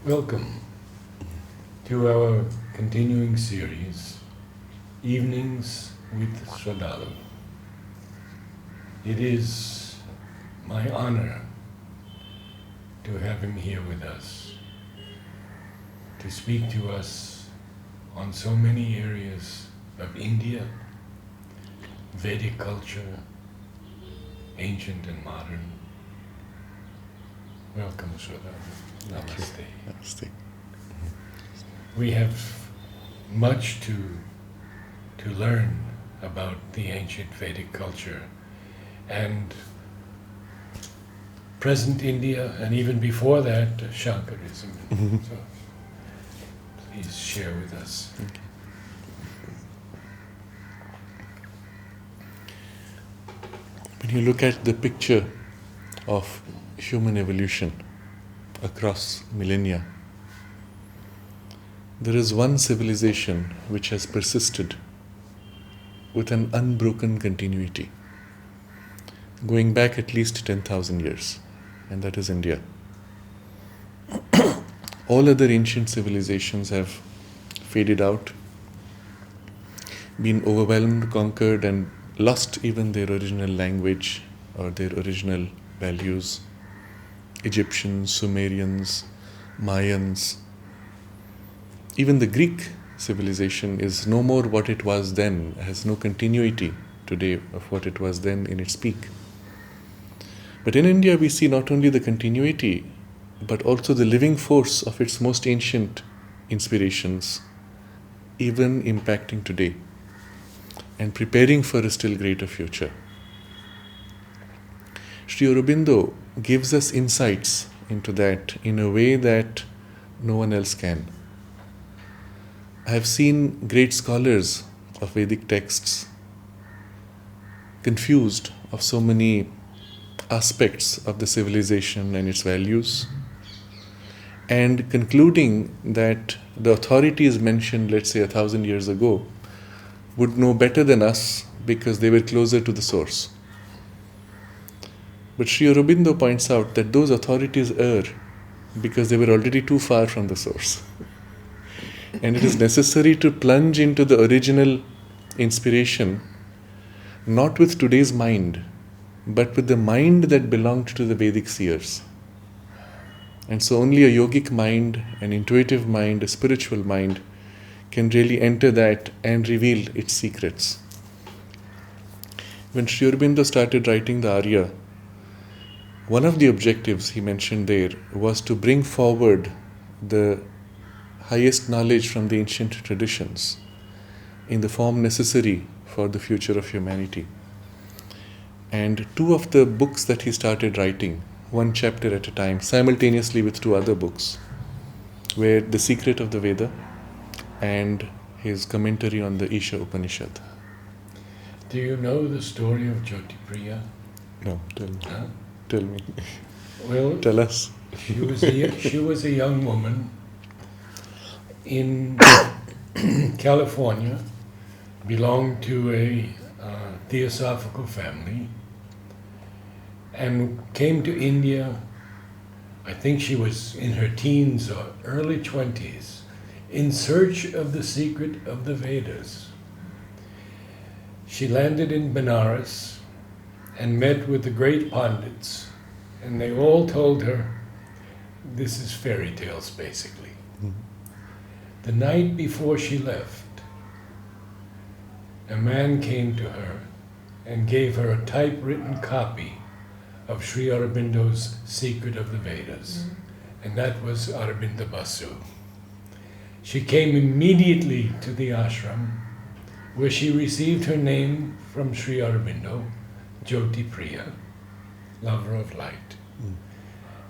Welcome to our continuing series, Evenings with Sraddhalu. It is my honor to have him here with us, to speak to us on so many areas of India, Vedic culture, ancient and modern. Welcome, Sraddhalu. Namaste. Namaste. We have much to learn about the ancient Vedic culture and present India, and even before that, Shankarism. So please share with us. Okay. When you look at the picture of human evolution across millennia, there is one civilization which has persisted with an unbroken continuity, going back at least 10,000 years, and that is India. All other ancient civilizations have faded out, been overwhelmed, conquered, and lost even their original language or their original values. Egyptians, Sumerians, Mayans. Even the Greek civilization is no more what it was then, has no continuity today of what it was then in its peak. But in India we see not only the continuity, but also the living force of its most ancient inspirations, even impacting today and preparing for a still greater future. Sri Aurobindo gives us insights into that in a way that no one else can. I have seen great scholars of Vedic texts confused of so many aspects of the civilization and its values, and concluding that the authorities mentioned, let's say 1,000 years ago, would know better than us because they were closer to the source. But Sri Aurobindo points out that those authorities err because they were already too far from the source. And it is necessary to plunge into the original inspiration, not with today's mind, but with the mind that belonged to the Vedic seers. And so only a yogic mind, an intuitive mind, a spiritual mind can really enter that and reveal its secrets. When Sri Aurobindo started writing the Arya, one of the objectives he mentioned there was to bring forward the highest knowledge from the ancient traditions in the form necessary for the future of humanity. And two of the books that he started writing, one chapter at a time, simultaneously with two other books, were The Secret of the Veda and his commentary on the Isha Upanishad. Do you know the story of Jyoti Priya? No, tell me. Huh? Tell me. Well, Tell us. she was a young woman in California, belonged to a theosophical family, and came to India. I think she was in her teens or early 20s, in search of the secret of the Vedas. She landed in Benares and met with the great Pandits, and they all told her, this is fairy tales basically. The night before she left, a man came to her and gave her a typewritten copy of Sri Aurobindo's Secret of the Vedas, and that was Aurobindo Basu. She came immediately to the ashram, where she received her name from Sri Aurobindo, Jyoti Priya, lover of light,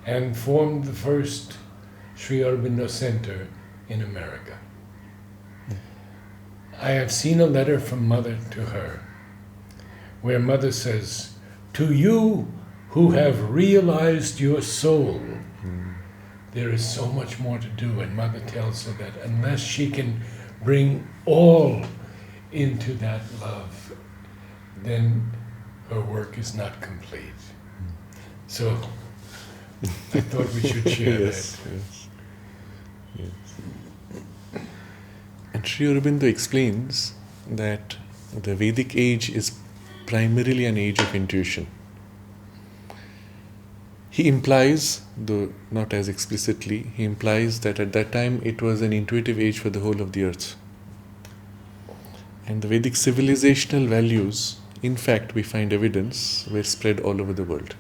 and formed the first Sri Aurobindo Center in America. I have seen a letter from Mother to her, where Mother says, to you who have realized your soul, there is so much more to do. And Mother tells her that unless she can bring all into that love, then her work is not complete. So I thought we should share Yes, that. yes. Yes. And Sri Aurobindo explains that the Vedic age is primarily an age of intuition. He implies, though not as explicitly, he implies that at that time it was an intuitive age for the whole of the earth. And the Vedic civilizational values, in fact, we find evidence, were spread all over the world.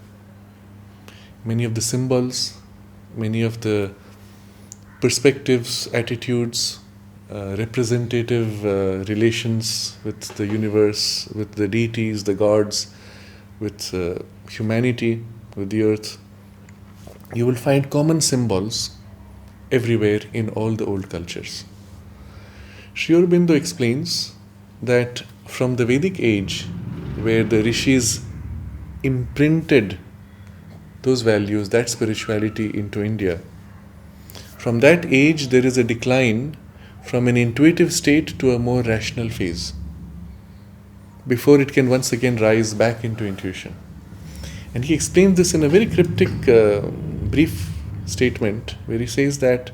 Many of the symbols, many of the perspectives, attitudes, representative relations with the universe, with the deities, the gods, with humanity, with the earth, you will find common symbols everywhere in all the old cultures. Sri Aurobindo explains that from the Vedic age, where the rishis imprinted those values, that spirituality into India, from that age there is a decline from an intuitive state to a more rational phase, before it can once again rise back into intuition. And he explains this in a very cryptic, brief statement, where he says that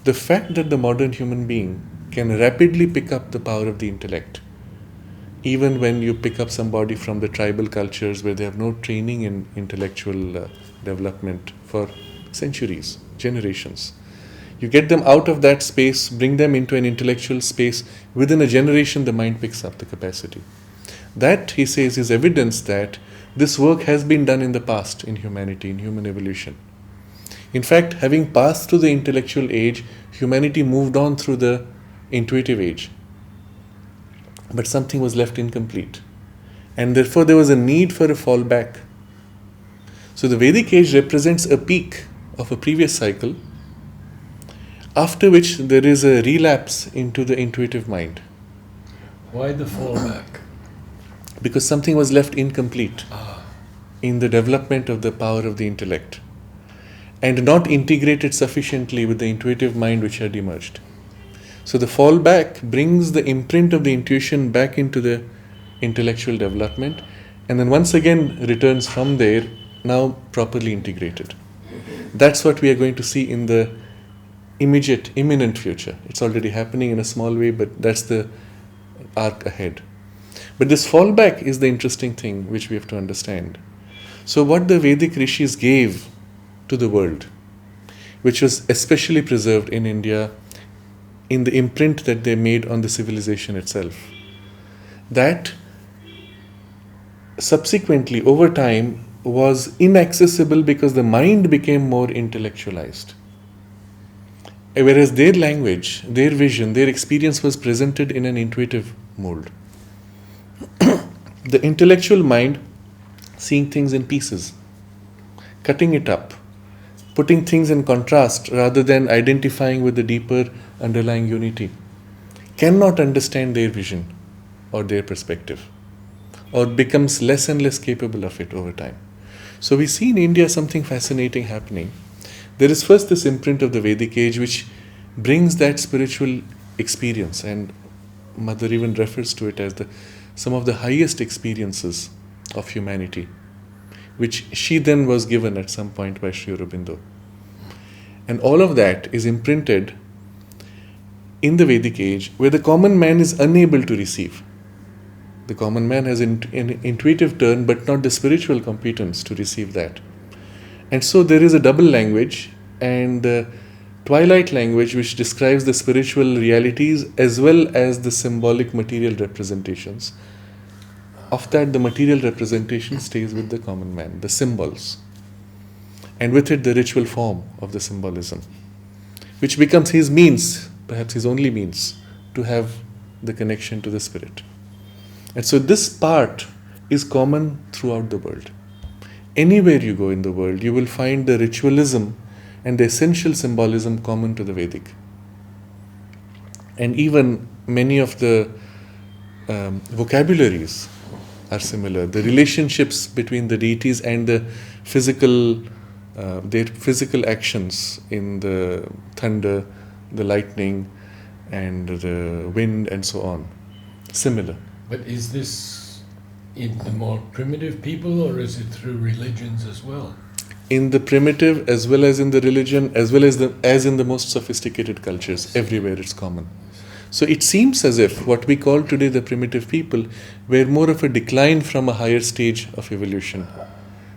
the fact that the modern human being can rapidly pick up the power of the intellect, even when you pick up somebody from the tribal cultures where they have no training in intellectual development for centuries, generations, you get them out of that space, bring them into an intellectual space, within a generation the mind picks up the capacity. That, he says, is evidence that this work has been done in the past in humanity, in human evolution. In fact, having passed through the intellectual age, humanity moved on through the intuitive age. But something was left incomplete. And therefore there was a need for a fallback. So the Vedic age represents a peak of a previous cycle, after which there is a relapse into the intuitive mind. Why the fallback? Because something was left incomplete in the development of the power of the intellect, and not integrated sufficiently with the intuitive mind which had emerged. So the fallback brings the imprint of the intuition back into the intellectual development, and then once again returns from there, now properly integrated. That's what we are going to see in the imminent future. It's already happening in a small way, but that's the arc ahead. But this fallback is the interesting thing which we have to understand. So what the Vedic rishis gave to the world, which was especially preserved in India in the imprint that they made on the civilization itself, that subsequently over time was inaccessible because the mind became more intellectualized. Whereas their language, their vision, their experience was presented in an intuitive mold. The intellectual mind seeing things in pieces, cutting it up, putting things in contrast rather than identifying with the deeper underlying unity, cannot understand their vision or their perspective, or becomes less and less capable of it over time. So we see in India something fascinating happening. There is first this imprint of the Vedic age which brings that spiritual experience, and Mother even refers to it as some of the highest experiences of humanity, which she then was given at some point by Sri Aurobindo. And all of that is imprinted in the Vedic age, where the common man is unable to receive. The common man has an intuitive turn, but not the spiritual competence to receive that. And so there is a double language, and the twilight language which describes the spiritual realities as well as the symbolic material representations. Of that, the material representation stays with the common man, the symbols, and with it the ritual form of the symbolism, which becomes his means, perhaps his only means, to have the connection to the spirit. And so this part is common throughout the world. Anywhere you go in the world, you will find the ritualism and the essential symbolism common to the Vedic. And even many of the vocabularies are similar. The relationships between the deities and the physical, their physical actions in the thunder, the lightning, and the wind, and so on, similar. But is this in the more primitive people, or is it through religions as well? in the primitive as well as in the religion, as well as in the most sophisticated cultures. Everywhere it's common. So it seems as if what we call today the primitive people were more of a decline from a higher stage of evolution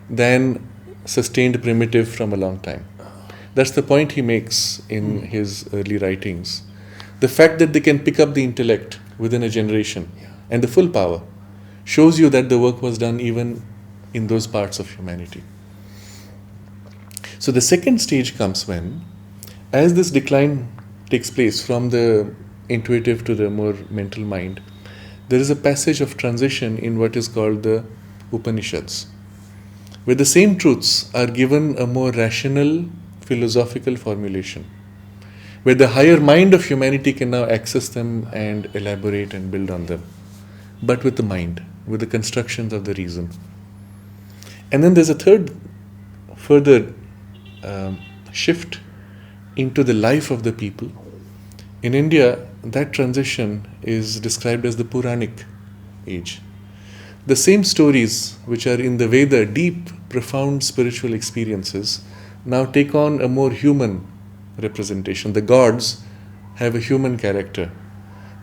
than sustained primitive from a long time. That's the point he makes in his early writings. The fact that they can pick up the intellect within a generation and the full power shows you that the work was done even in those parts of humanity. So the second stage comes when, as this decline takes place from the intuitive to the more mental mind, there is a passage of transition in what is called the Upanishads, where the same truths are given a more rational, philosophical formulation, where the higher mind of humanity can now access them and elaborate and build on them, but with the mind, with the constructions of the reason. And then there's a third, further shift into the life of the people. In India, that transition is described as the Puranic Age. The same stories which are in the Veda, deep, profound spiritual experiences, now take on a more human representation. The gods have a human character.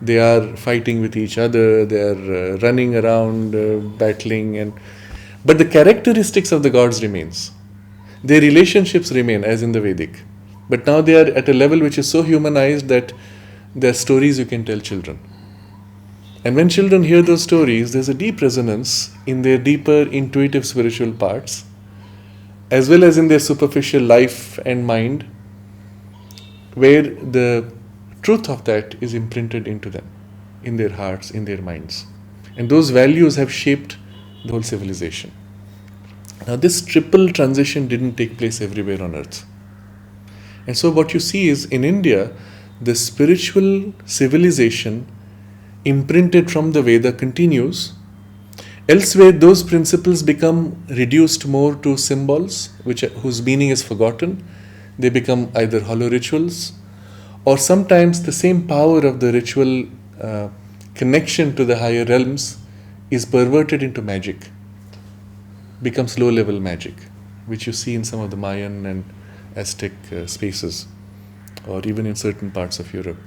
They are fighting with each other, they are running around, battling, but the characteristics of the gods remains. Their relationships remain as in the Vedic. But now they are at a level which is so humanized that they are stories you can tell children. And when children hear those stories, there's a deep resonance in their deeper intuitive spiritual parts, as well as in their superficial life and mind, where the truth of that is imprinted into them, in their hearts, in their minds. And those values have shaped the whole civilization. Now this triple transition didn't take place everywhere on earth. And so what you see is in India, the spiritual civilization imprinted from the Veda continues. Elsewhere, those principles become reduced more to symbols whose meaning is forgotten. They become either hollow rituals, or sometimes the same power of the ritual connection to the higher realms is perverted into magic, becomes low-level magic, which you see in some of the Mayan and Aztec spaces, or even in certain parts of Europe.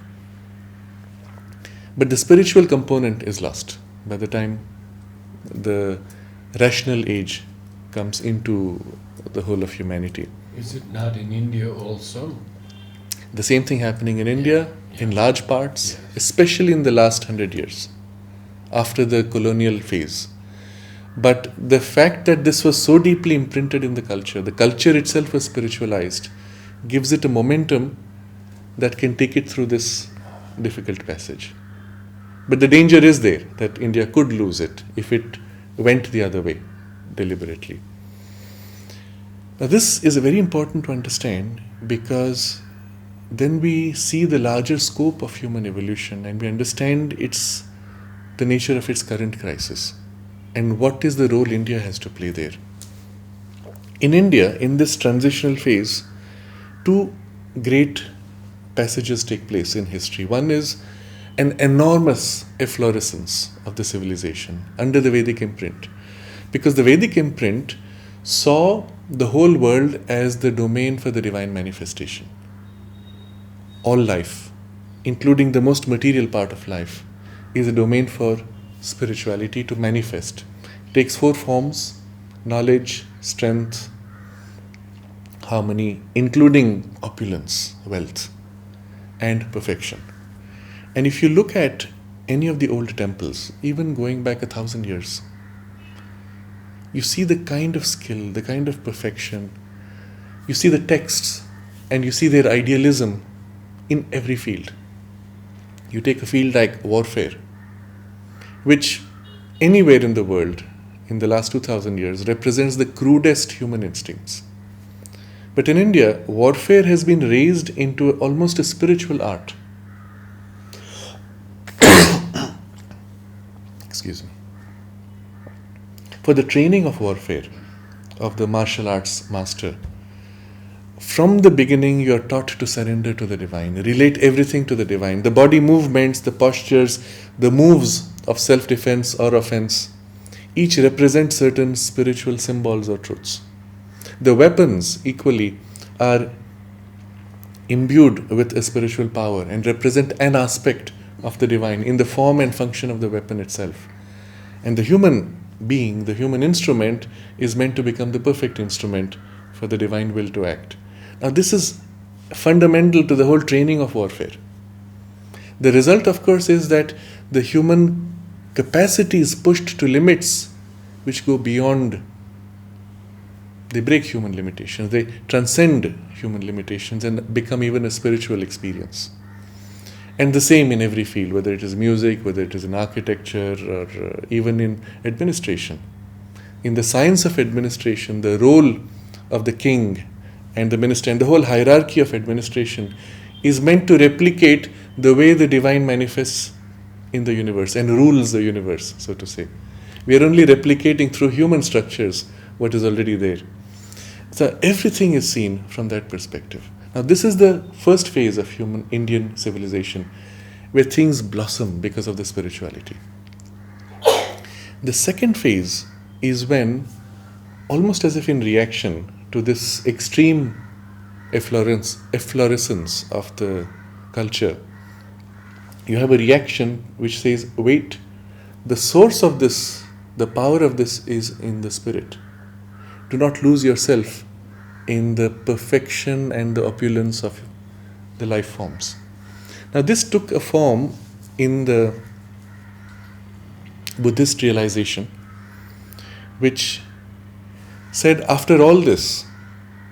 But the spiritual component is lost by the time the rational age comes into the whole of humanity. Is it not in India also? The same thing happening in India, in large parts, especially in the last 100 years, after the colonial phase. But the fact that this was so deeply imprinted in the culture itself was spiritualized, gives it a momentum that can take it through this difficult passage. But the danger is there that India could lose it if it went the other way, deliberately. Now this is very important to understand, because then we see the larger scope of human evolution and we understand the nature of its current crisis and what is the role India has to play there. In India, in this transitional phase, two great passages take place in history. One is an enormous efflorescence of the civilization under the Vedic imprint, because the Vedic imprint saw the whole world as the domain for the divine manifestation. All life, including the most material part of life, is a domain for spirituality to manifest. It takes four forms: knowledge, strength, harmony, including opulence, wealth, and perfection. And if you look at any of the old temples, even going back 1,000 years, you see the kind of skill, the kind of perfection. You see the texts and you see their idealism in every field. You take a field like warfare, which anywhere in the world in the last 2,000 years represents the crudest human instincts. But in India, warfare has been raised into almost a spiritual art. Excuse me. For the training of warfare, of the martial arts master, from the beginning you are taught to surrender to the divine, relate everything to the divine. The body movements, the postures, the moves of self-defense or offense, each represent certain spiritual symbols or truths. The weapons, equally, are imbued with a spiritual power and represent an aspect of the divine in the form and function of the weapon itself. And the human being, the human instrument, is meant to become the perfect instrument for the divine will to act. Now, this is fundamental to the whole training of warfare. The result, of course, is that the human capacity is pushed to limits which go beyond. They break human limitations, they transcend human limitations and become even a spiritual experience. And the same in every field, whether it is music, whether it is in architecture, or even in administration. In the science of administration, the role of the king and the minister and the whole hierarchy of administration is meant to replicate the way the divine manifests in the universe and rules the universe, so to say. We are only replicating through human structures what is already there. So everything is seen from that perspective. Now, this is the first phase of human Indian civilization, where things blossom because of the spirituality. The second phase is when, almost as if in reaction to this extreme efflorescence of the culture, you have a reaction which says, wait, the source of this, the power of this is in the spirit. Do not lose yourself in the perfection and the opulence of the life forms. Now, this took a form in the Buddhist realization, which said, after all this,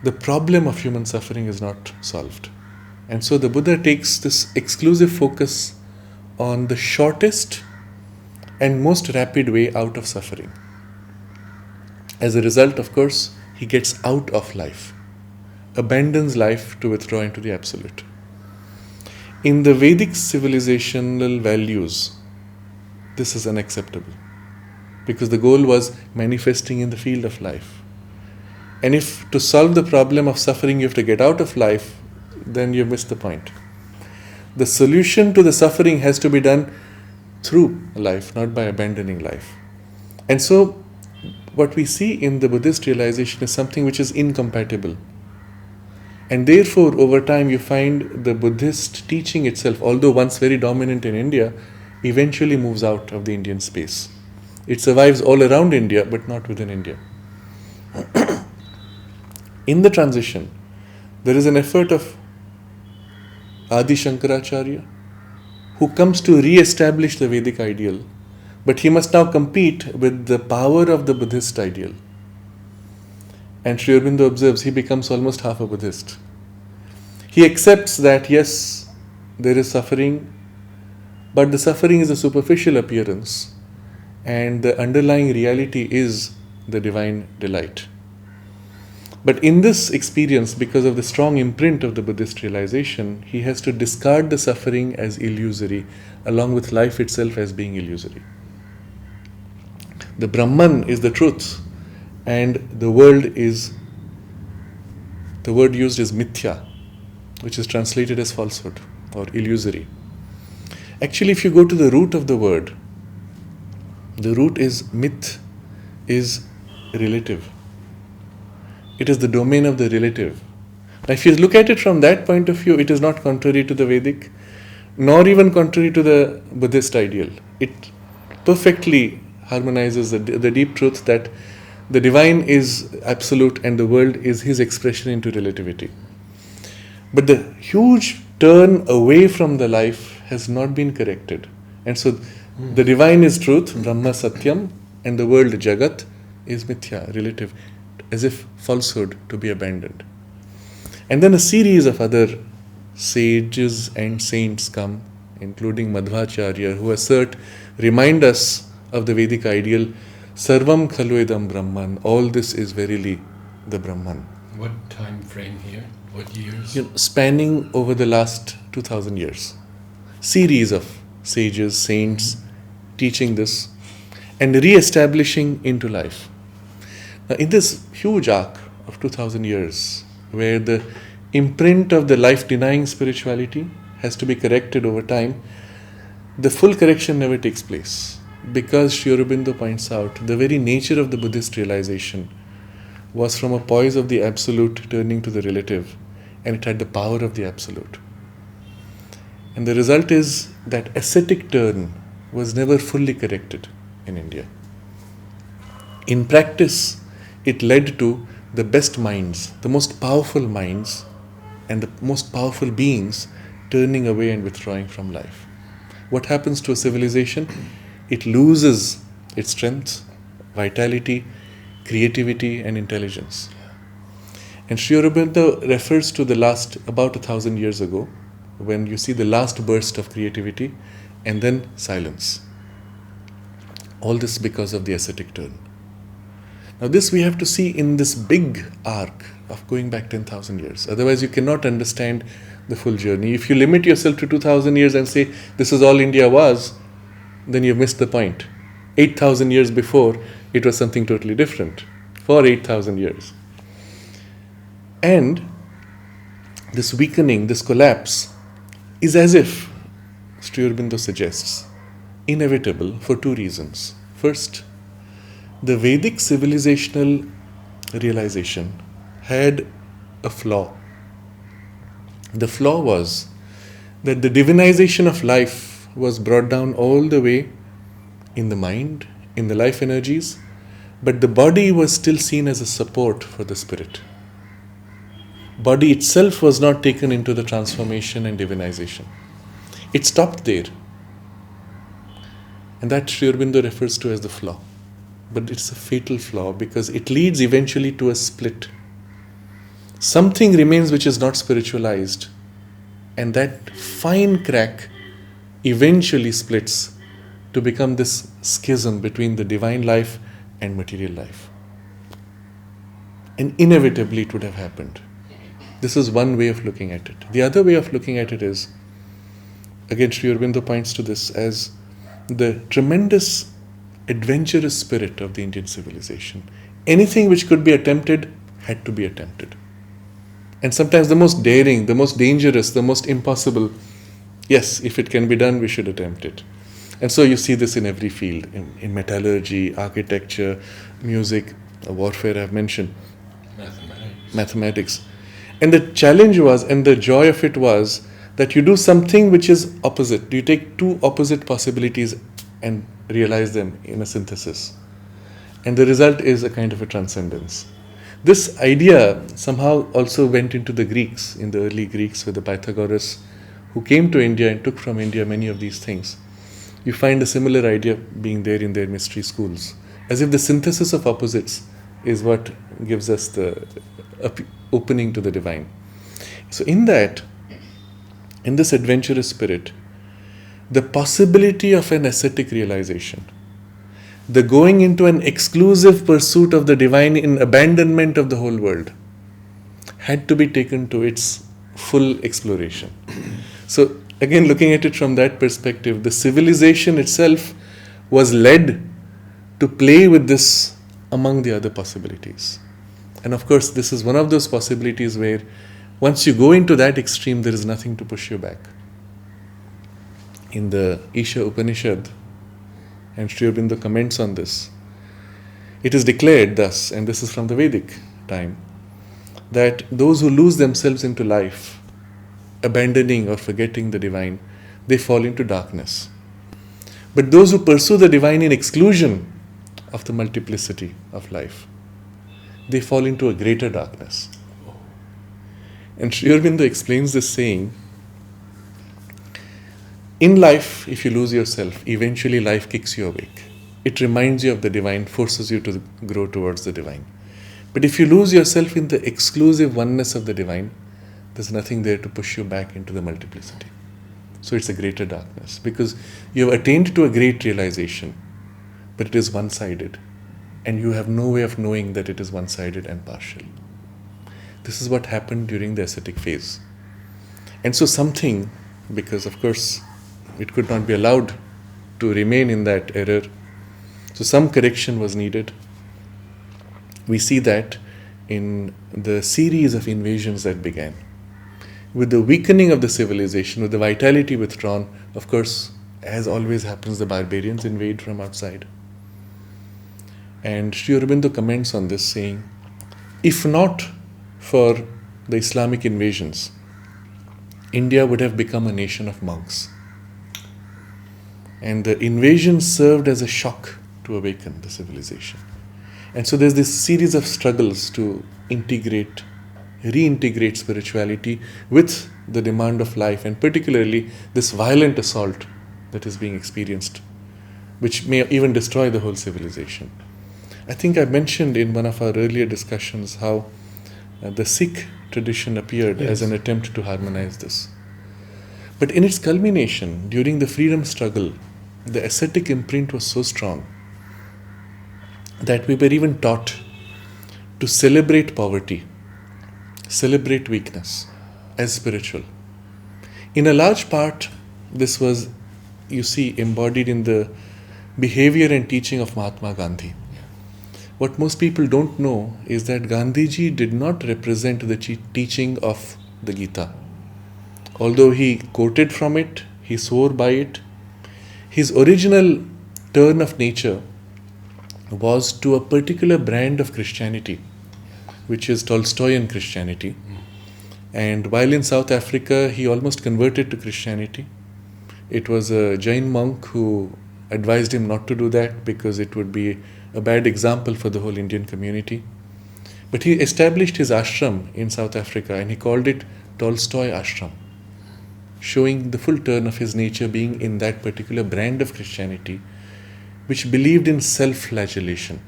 the problem of human suffering is not solved. And so the Buddha takes this exclusive focus on the shortest and most rapid way out of suffering. As a result, of course, he gets out of life, abandons life to withdraw into the absolute. In the Vedic civilizational values, this is unacceptable, because the goal was manifesting in the field of life. And if to solve the problem of suffering you have to get out of life, then you've missed the point. The solution to the suffering has to be done through life, not by abandoning life. And so, what we see in the Buddhist realization is something which is incompatible. And therefore, over time, you find the Buddhist teaching itself, although once very dominant in India, eventually moves out of the Indian space. It survives all around India, but not within India. In the transition, there is an effort of Adi Shankaracharya, who comes to re-establish the Vedic ideal, but he must now compete with the power of the Buddhist ideal. And Sri Aurobindo observes he becomes almost half a Buddhist. He accepts that yes, there is suffering, but the suffering is a superficial appearance, and the underlying reality is the divine delight. But in this experience, because of the strong imprint of the Buddhist realization, he has to discard the suffering as illusory, along with life itself as being illusory. The Brahman is the truth, and the word used is mithya, which is translated as falsehood or illusory. Actually, if you go to the root of the word, the root is myth, is relative. It is the domain of the relative. Now, if you look at it from that point of view, it is not contrary to the Vedic, nor even contrary to the Buddhist ideal. It perfectly harmonizes the deep truth that the divine is absolute and the world is his expression into relativity. But the huge turn away from the life has not been corrected. And so the divine is truth, Brahma Satyam, and the world Jagat is mithya, relative, as if falsehood to be abandoned. And then a series of other sages and saints come, including Madhvacharya, who remind us of the Vedic ideal, Sarvam Khalu Idam Brahman, all this is verily the Brahman. What time frame here? What years? Spanning over the last 2000 years. Series of sages, saints teaching this and re-establishing into life. Now, in this huge arc of 2000 years, where the imprint of the life-denying spirituality has to be corrected over time, the full correction never takes place. Because Sri Aurobindo points out, the very nature of the Buddhist realization was from a poise of the absolute turning to the relative, and it had the power of the absolute. And the result is that ascetic turn was never fully corrected in India. In practice, it led to the best minds, the most powerful minds, and the most powerful beings turning away and withdrawing from life. What happens to a civilization? It loses its strength, vitality, creativity, and intelligence. And Sri Aurobindo refers to the last, about 1,000 years ago, when you see the last burst of creativity and then silence. All this because of the ascetic turn. Now this we have to see in this big arc of going back 10,000 years. Otherwise you cannot understand the full journey. If you limit yourself to 2,000 years and say this is all India was, then you've missed the point. 8,000 years before, it was something totally different for 8,000 years. And this weakening, this collapse, is as if, Sri Aurobindo suggests, inevitable for two reasons. First, the Vedic civilizational realization had a flaw. The flaw was that the divinization of life was brought down all the way in the mind, in the life energies, but the body was still seen as a support for the spirit. Body itself was not taken into the transformation and divinization. It stopped there. And that Sri Aurobindo refers to as the flaw. But it's a fatal flaw because it leads eventually to a split. Something remains which is not spiritualized, and that fine crack eventually splits to become this schism between the divine life and material life. And inevitably it would have happened. This is one way of looking at it. The other way of looking at it is, again Sri Aurobindo points to this as the tremendous adventurous spirit of the Indian civilization. Anything which could be attempted had to be attempted. And sometimes the most daring, the most dangerous, the most impossible, yes, if it can be done, we should attempt it. And so you see this in every field, in metallurgy, architecture, music, warfare I've mentioned, mathematics. And the challenge was, and the joy of it was, that you do something which is opposite. You take two opposite possibilities and realize them in a synthesis. And the result is a kind of a transcendence. This idea somehow also went into the Greeks, in the early Greeks with the Pythagoras, who came to India and took from India many of these things. You find a similar idea being there in their mystery schools, as if the synthesis of opposites is what gives us the opening to the divine. So in this adventurous spirit, the possibility of an ascetic realization, the going into an exclusive pursuit of the divine in abandonment of the whole world, had to be taken to its full exploration. So again, looking at it from that perspective, the civilization itself was led to play with this among the other possibilities. And of course, this is one of those possibilities where once you go into that extreme, there is nothing to push you back. In the Isha Upanishad, and Sri Aurobindo comments on this, it is declared thus, and this is from the Vedic time, that those who lose themselves into life, abandoning or forgetting the divine, they fall into darkness. But those who pursue the divine in exclusion of the multiplicity of life, they fall into a greater darkness. And Sri Aurobindo explains this saying, in life, if you lose yourself, eventually life kicks you awake. It reminds you of the divine, forces you to grow towards the divine. But if you lose yourself in the exclusive oneness of the divine, there's nothing there to push you back into the multiplicity. So it's a greater darkness, because you have attained to a great realization, but it is one-sided, and you have no way of knowing that it is one-sided and partial. This is what happened during the ascetic phase. And so something, because of course it could not be allowed to remain in that error, so some correction was needed. We see that in the series of invasions that began. With the weakening of the civilization, with the vitality withdrawn, of course, as always happens, the barbarians invade from outside. And Sri Aurobindo comments on this, saying, If not for the Islamic invasions, India would have become a nation of monks. And the invasion served as a shock to awaken the civilization. And so there's this series of struggles to reintegrate spirituality with the demand of life, and particularly this violent assault that is being experienced, which may even destroy the whole civilization. I think I mentioned in one of our earlier discussions how the Sikh tradition appeared as an attempt to harmonize this. But in its culmination, during the freedom struggle, the ascetic imprint was so strong that we were even taught to celebrate poverty, celebrate weakness as spiritual. In a large part, this was, you see, embodied in the behavior and teaching of Mahatma Gandhi. What most people don't know is that Gandhiji did not represent the teaching of the Gita. Although he quoted from it, he swore by it, his original turn of nature was to a particular brand of Christianity, which is Tolstoyan Christianity. And while in South Africa, he almost converted to Christianity. It was a Jain monk who advised him not to do that because it would be a bad example for the whole Indian community. But he established his ashram in South Africa and he called it Tolstoy Ashram, showing the full turn of his nature being in that particular brand of Christianity, which believed in self-flagellation,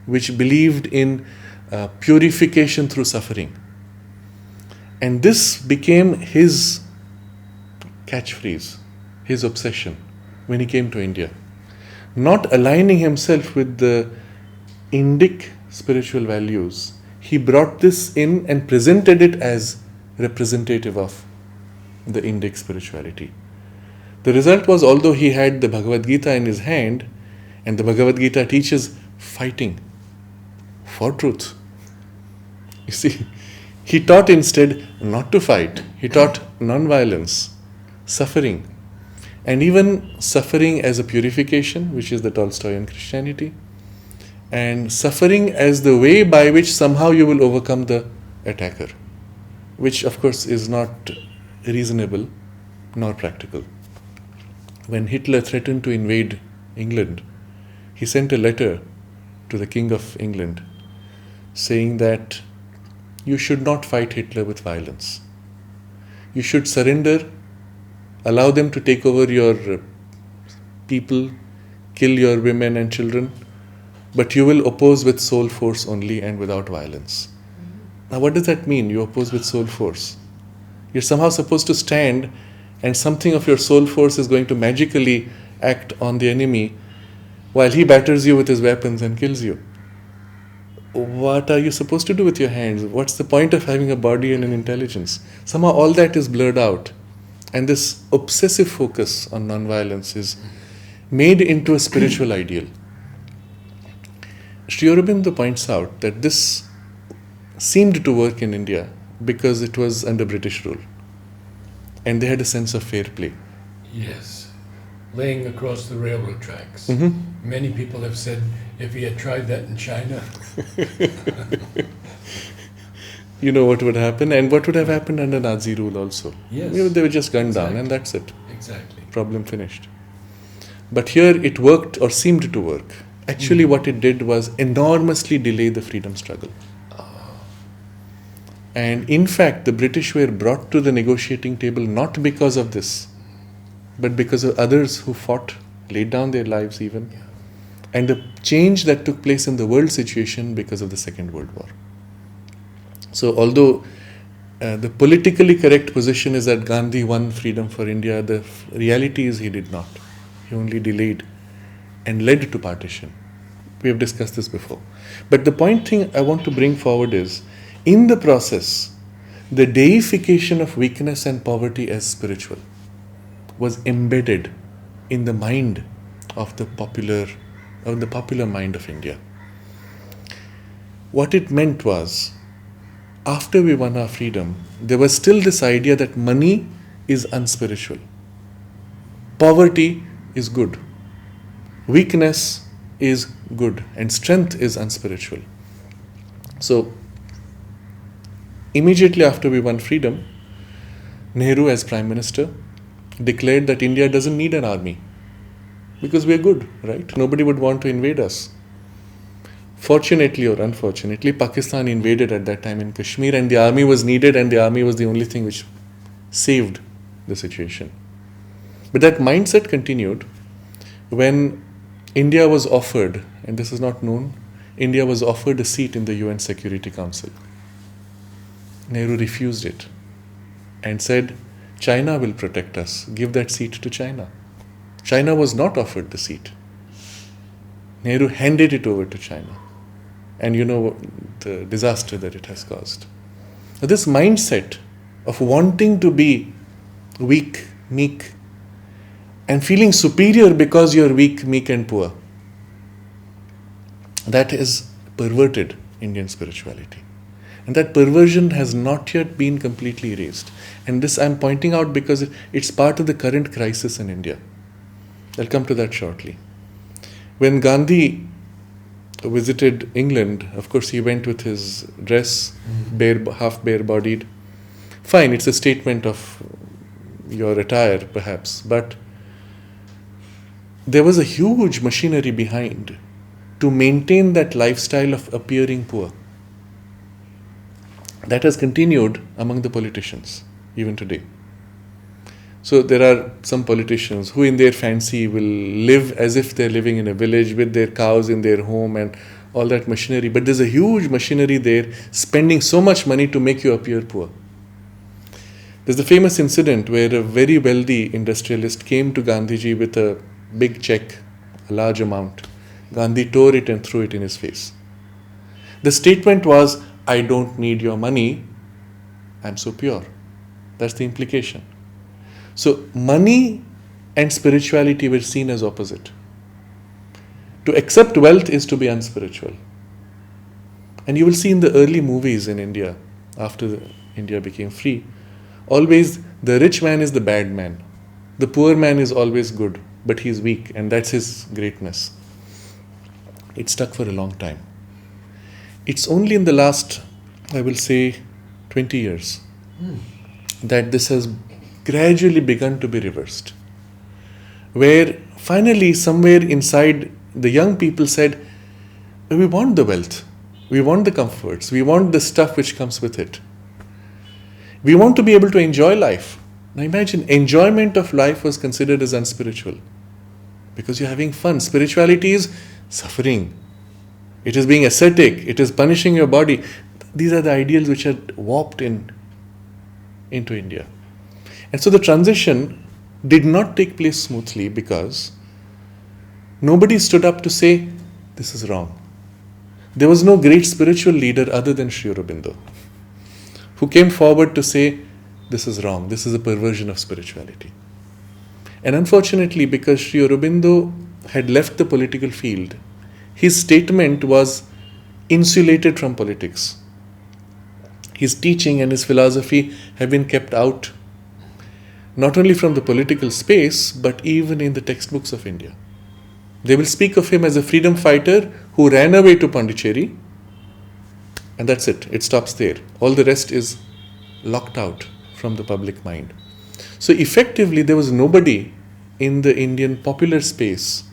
which believed in purification through suffering. And this became his catchphrase, his obsession when he came to India. Not aligning himself with the Indic spiritual values, he brought this in and presented it as representative of the Indic spirituality. The result was, although he had the Bhagavad Gita in his hand, and the Bhagavad Gita teaches fighting for truth. You see, he taught instead not to fight. He taught non-violence, suffering, and even suffering as a purification, which is the Tolstoyan Christianity, and suffering as the way by which somehow you will overcome the attacker, which of course is not reasonable nor practical. When Hitler threatened to invade England, he sent a letter to the King of England saying that you should not fight Hitler with violence. You should surrender, allow them to take over your people, kill your women and children, but you will oppose with soul force only and without violence. Now what does that mean, you oppose with soul force? You're somehow supposed to stand and something of your soul force is going to magically act on the enemy while he batters you with his weapons and kills you. What are you supposed to do with your hands? What's the point of having a body and an intelligence? Somehow all that is blurred out. And this obsessive focus on non-violence is made into a spiritual ideal. Sri Aurobindo points out that this seemed to work in India because it was under British rule. And they had a sense of fair play. Yes. Laying across the railroad tracks. Mm-hmm. Many people have said if he had tried that in China. You know what would happen, and what would have happened under Nazi rule also. Yes. They were just gunned down and that's it. Exactly. Problem finished. But here it worked or seemed to work. Actually what it did was enormously delay the freedom struggle. And in fact, the British were brought to the negotiating table not because of this, but because of others who fought, laid down their lives even, and the change that took place in the world situation because of the Second World War. So although the politically correct position is that Gandhi won freedom for India, the reality is he did not. He only delayed and led to partition. We have discussed this before. But the point thing I want to bring forward is, in the process, the deification of weakness and poverty as spiritual was embedded in the mind of the popular mind of India. What it meant was, after we won our freedom, there was still this idea that money is unspiritual. Poverty is good. Weakness is good. And strength is unspiritual. So, immediately after we won freedom, Nehru as Prime Minister declared that India doesn't need an army because we're good, right? Nobody would want to invade us. Fortunately or unfortunately, Pakistan invaded at that time in Kashmir, and the army was needed, and the army was the only thing which saved the situation. But that mindset continued when India was offered, and this is not known, India was offered a seat in the UN Security Council. Nehru refused it and said, China will protect us, give that seat to China. China was not offered the seat. Nehru handed it over to China. And you know the disaster that it has caused. Now, this mindset of wanting to be weak, meek, and feeling superior because you're weak, meek, and poor, that is perverted Indian spirituality. And that perversion has not yet been completely erased. And this I'm pointing out because it's part of the current crisis in India. I'll come to that shortly. When Gandhi visited England, of course he went with his dress, half bare-bodied. Fine, it's a statement of your attire perhaps, but there was a huge machinery behind to maintain that lifestyle of appearing poor. That has continued among the politicians even today. So there are some politicians who in their fancy will live as if they're living in a village with their cows in their home and all that machinery. But there's a huge machinery there spending so much money to make you appear poor. There's the famous incident where a very wealthy industrialist came to Gandhiji with a big check, a large amount. Gandhi tore it and threw it in his face. The statement was, I don't need your money, I'm so pure. That's the implication. So money and spirituality were seen as opposite. To accept wealth is to be unspiritual. And you will see in the early movies in India, after India became free, always the rich man is the bad man. The poor man is always good, but he's weak, and that's his greatness. It stuck for a long time. It's only in the last, I will say, 20 years that this has gradually begun to be reversed. Where finally somewhere inside the young people said, we want the wealth, we want the comforts, we want the stuff which comes with it. We want to be able to enjoy life. Now imagine, enjoyment of life was considered as unspiritual because you're having fun. Spirituality is suffering. It is being ascetic. It is punishing your body. These are the ideals which are warped into India. And so the transition did not take place smoothly because nobody stood up to say, this is wrong. There was no great spiritual leader other than Sri Aurobindo who came forward to say, this is wrong, this is a perversion of spirituality. And unfortunately, because Sri Aurobindo had left the political field, his statement was insulated from politics. His teaching and his philosophy have been kept out, not only from the political space, but even in the textbooks of India. They will speak of him as a freedom fighter who ran away to Pondicherry, and that's it. It stops there. All the rest is locked out from the public mind. So effectively, there was nobody in the Indian popular space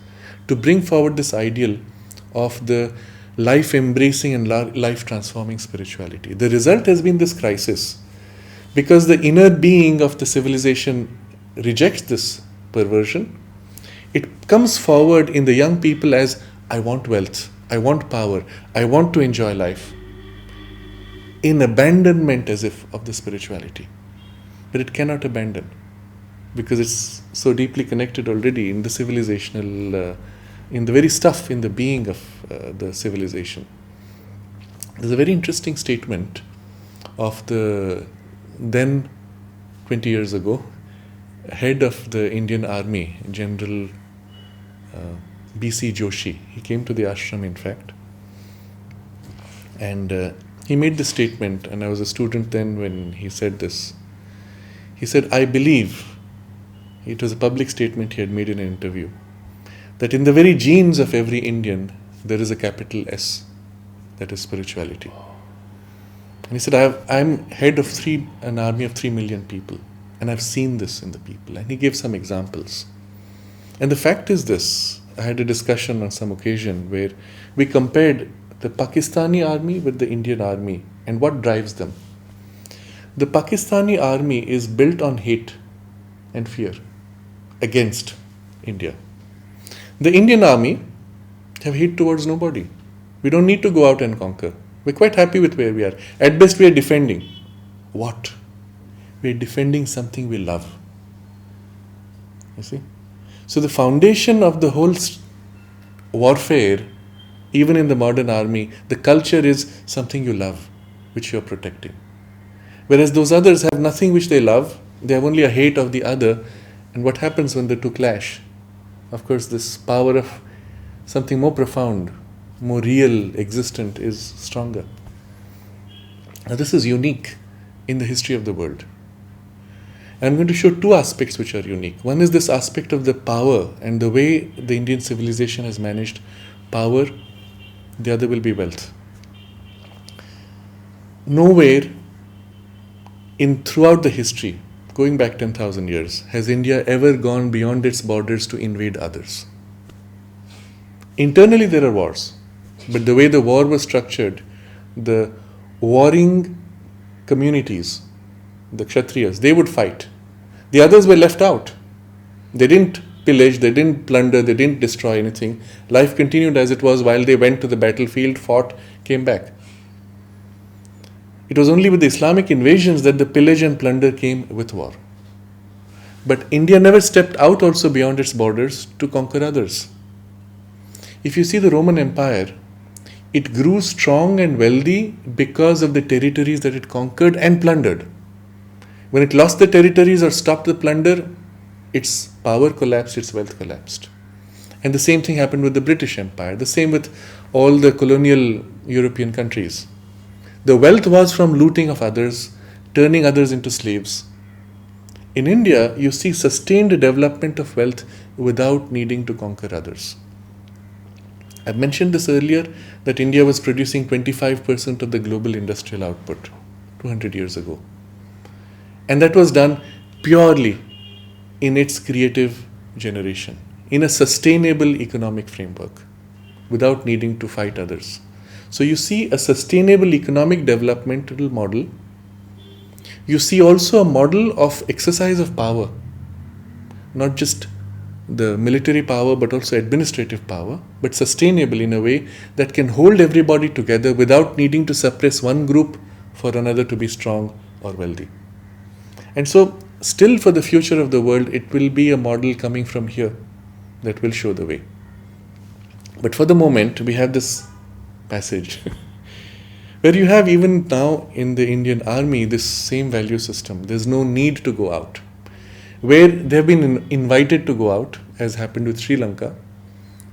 to bring forward this ideal of the life-embracing and life-transforming spirituality. The result has been this crisis because the inner being of the civilization rejects this perversion. It comes forward in the young people as, I want wealth, I want power, I want to enjoy life, in abandonment as if of the spirituality. But it cannot abandon because it's so deeply connected already in the civilizational, in the very stuff, in the being of the civilization. There's a very interesting statement of the then 20 years ago, head of the Indian Army, General B.C. Joshi. He came to the ashram, in fact, and he made this statement, and I was a student then when he said this. He said, I believe, it was a public statement he had made in an interview, that in the very genes of every Indian, there is a capital S, that is spirituality. And he said, I'm head of an army of 3 million people, and I've seen this in the people. And he gave some examples. And the fact is this, I had a discussion on some occasion where we compared the Pakistani army with the Indian army and what drives them. The Pakistani army is built on hate and fear against India. The Indian army have hate towards nobody. We don't need to go out and conquer. We're quite happy with where we are. At best, we are defending. What? We're defending something we love. You see? So the foundation of the whole warfare, even in the modern army, the culture is something you love, which you're protecting. Whereas those others have nothing which they love, they have only a hate of the other. And what happens when the two clash? Of course, this power of something more profound, more real, existent is stronger. Now, this is unique in the history of the world. I'm going to show two aspects which are unique. One is this aspect of the power and the way the Indian civilization has managed power. The other will be wealth. Nowhere throughout the history, going back 10,000 years, has India ever gone beyond its borders to invade others. Internally there are wars, but the way the war was structured, the warring communities, the Kshatriyas, they would fight. The others were left out. They didn't pillage, they didn't plunder, they didn't destroy anything. Life continued as it was while they went to the battlefield, fought, came back. It was only with the Islamic invasions that the pillage and plunder came with war. But India never stepped out also beyond its borders to conquer others. If you see the Roman Empire, it grew strong and wealthy because of the territories that it conquered and plundered. When it lost the territories or stopped the plunder, its power collapsed, its wealth collapsed. And the same thing happened with the British Empire, the same with all the colonial European countries. The wealth was from looting of others, turning others into slaves. In India, you see sustained development of wealth without needing to conquer others. I mentioned this earlier, that India was producing 25% of the global industrial output 200 years ago. And that was done purely in its creative generation, in a sustainable economic framework, without needing to fight others. So you see a sustainable economic developmental model. You see also a model of exercise of power, not just the military power but also administrative power, but sustainable in a way that can hold everybody together without needing to suppress one group for another to be strong or wealthy. And so still for the future of the world, it will be a model coming from here that will show the way. But for the moment, we have this passage where you have even now in the Indian army this same value system. There's no need to go out. Where they have been invited to go out, as happened with Sri Lanka,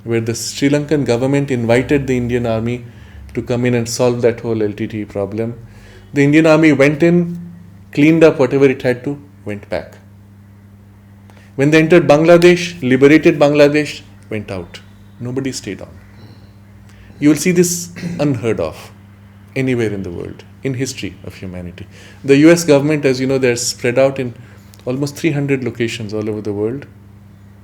where the Sri Lankan government invited the Indian army to come in and solve that whole LTTE problem. The Indian army went in, cleaned up whatever it had to, went back. When they entered Bangladesh, liberated Bangladesh, went out. Nobody stayed on. You will see this unheard of anywhere in the world, in history of humanity. The US government, as you know, they're spread out in almost 300 locations all over the world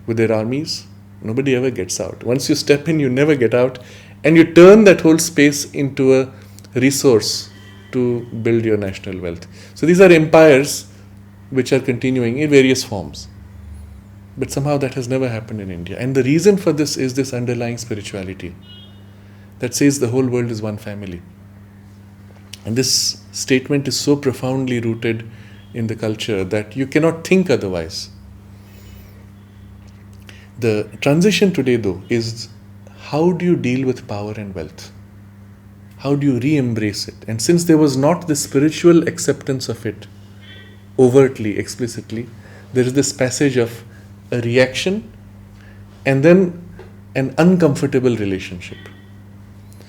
with their armies. Nobody ever gets out. Once you step in, you never get out, and you turn that whole space into a resource to build your national wealth. So these are empires which are continuing in various forms. But somehow that has never happened in India. And the reason for this is this underlying spirituality that says the whole world is one family. And this statement is so profoundly rooted in the culture that you cannot think otherwise. The transition today, though, is how do you deal with power and wealth? How do you re-embrace it? And since there was not the spiritual acceptance of it overtly, explicitly, there is this passage of a reaction and then an uncomfortable relationship.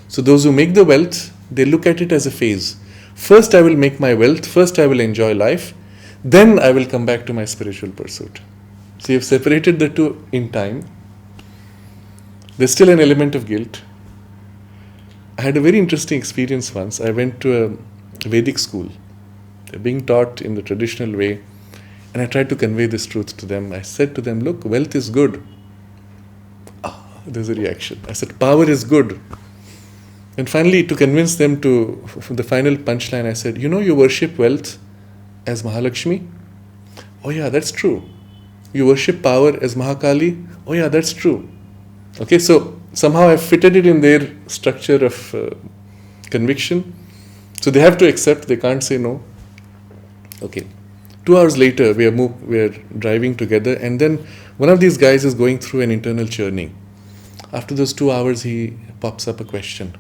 So those who make the wealth, they look at it as a phase. First I will make my wealth, first I will enjoy life, then I will come back to my spiritual pursuit. So you have separated the two in time. There's still an element of guilt. I had a very interesting experience once. I went to Vedic school. They're being taught in the traditional way. And I tried to convey this truth to them. I said to them, look, wealth is good. There's a reaction. I said, power is good. And finally, to convince them for the final punchline, I said, you worship wealth as Mahalakshmi? Oh yeah, that's true. You worship power as Mahakali? Oh yeah, that's true. Okay, so somehow I fitted it in their structure of conviction. So they have to accept, they can't say no. Okay. 2 hours later, we are driving together, and then one of these guys is going through an internal churning. After those 2 hours, he pops up a question.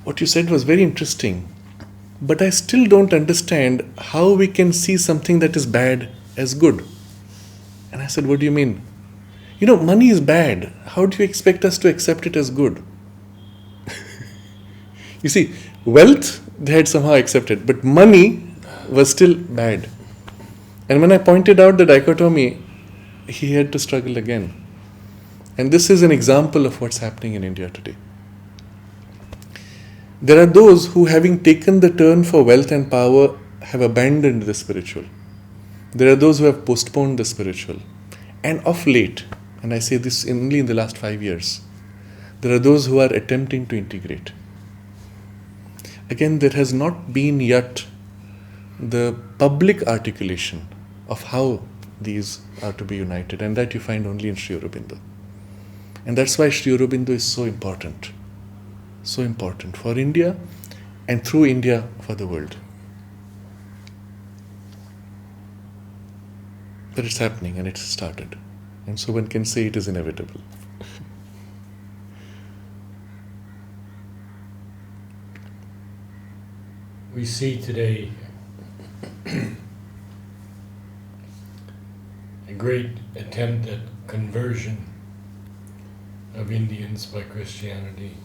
What you said was very interesting, but I still don't understand how we can see something that is bad as good. And I said, what do you mean? Money is bad. How do you expect us to accept it as good? You see, wealth they had somehow accepted, but money was still bad. And when I pointed out the dichotomy, he had to struggle again. And this is an example of what's happening in India today. There are those who, having taken the turn for wealth and power, have abandoned the spiritual. There are those who have postponed the spiritual. And of late, and I say this only in the last 5 years, there are those who are attempting to integrate. Again, there has not been yet the public articulation of how these are to be united, and that you find only in Sri Aurobindo. And that's why Sri Aurobindo is so important for India, and through India for the world. But it's happening, and it's started, and so one can say it is inevitable. We see today a great attempt at conversion of Indians by Christianity.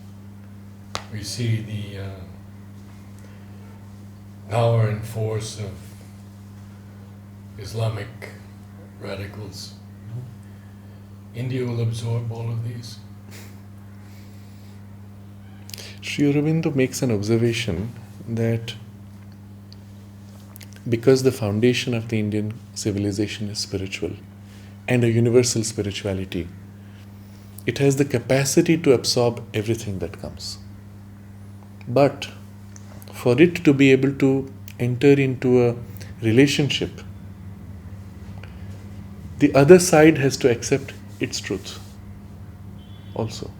We see the power and force of Islamic radicals. India will absorb all of these. Sri Aurobindo makes an observation that because the foundation of the Indian civilization is spiritual and a universal spirituality, it has the capacity to absorb everything that comes. But for it to be able to enter into a relationship, the other side has to accept its truth also.